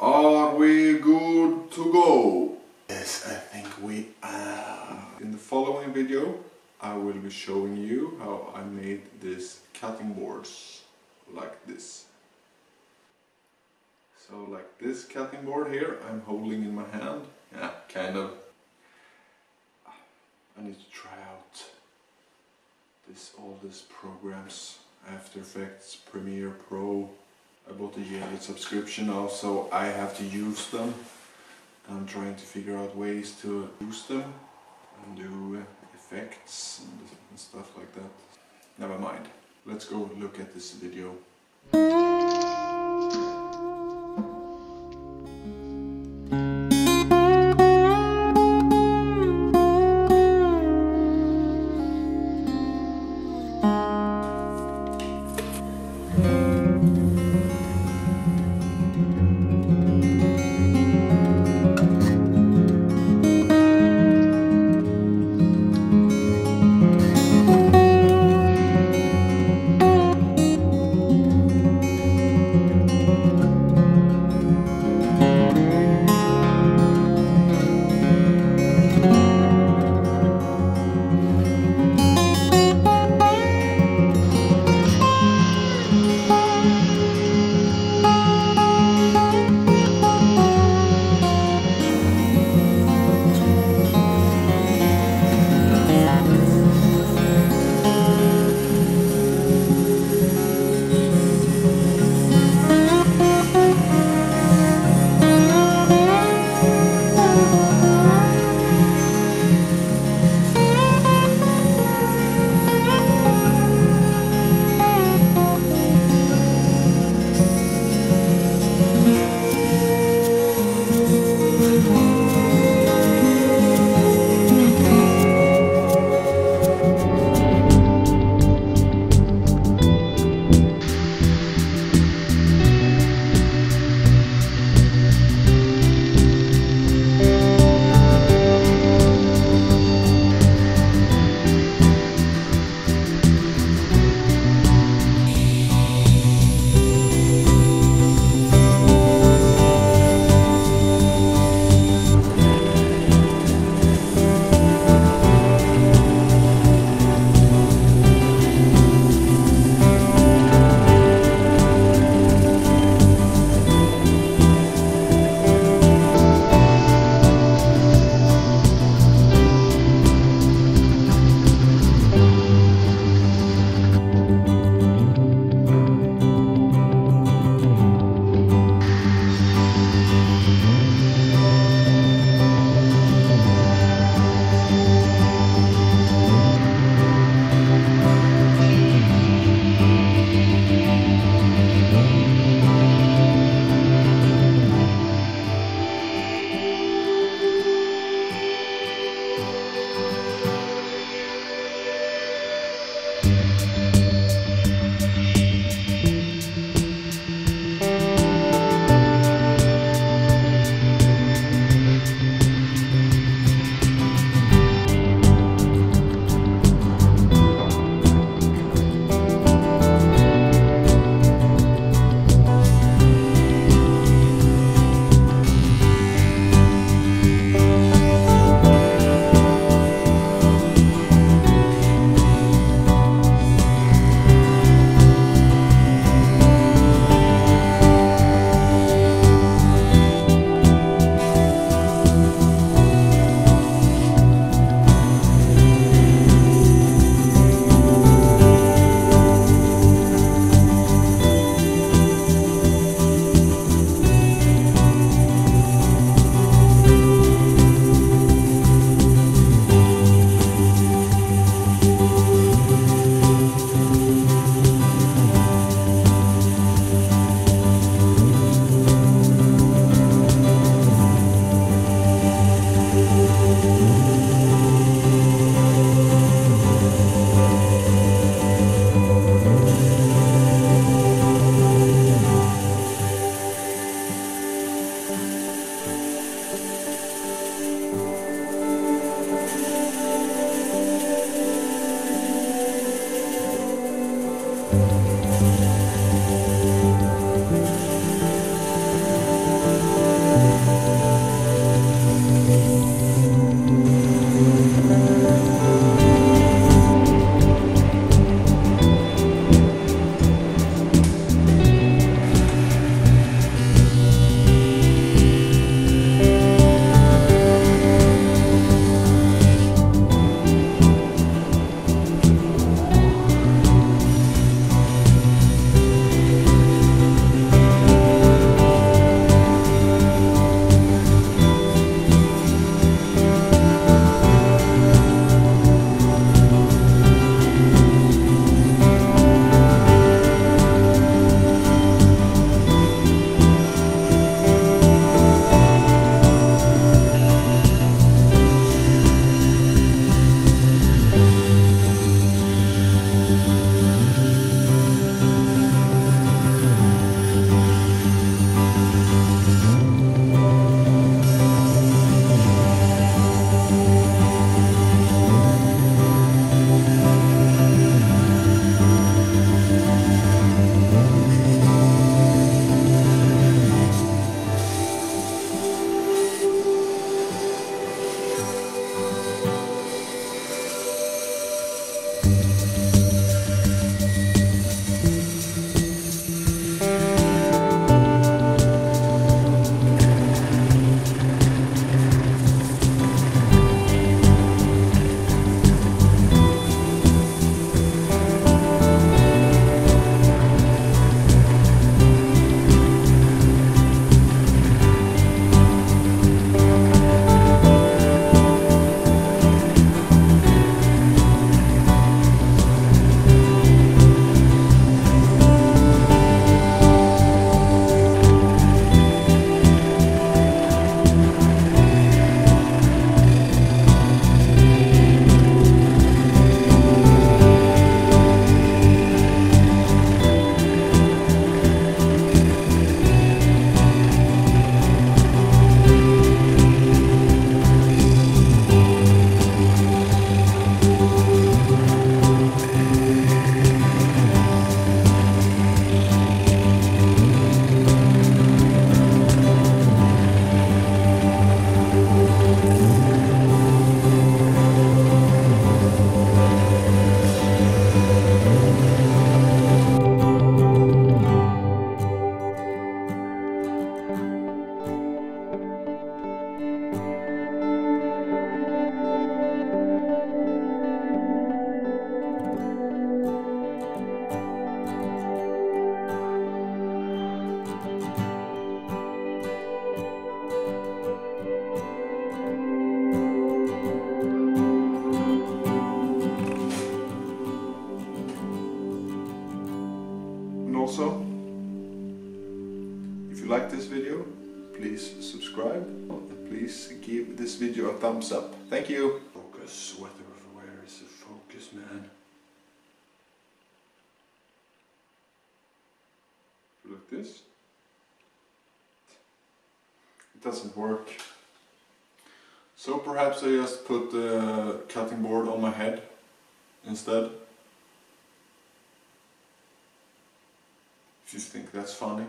Are we good to go? Yes, I think we are. In the following video I will be showing you how I made these cutting boards like this. So like this cutting board here I'm holding in my hand. Yeah, kind of. I need to try out all these programs. After Effects, Premiere Pro. I bought a yearly subscription now, so I have to use them. I'm trying to figure out ways to use them and do effects and stuff like that. Never mind. Let's go look at this video. also. If you like this video, please subscribe and please give this video a thumbs up. Thank you. Focus, where is the focus, man? Like this. It doesn't work. So perhaps I just put the cutting board on my head instead. If you think that's funny.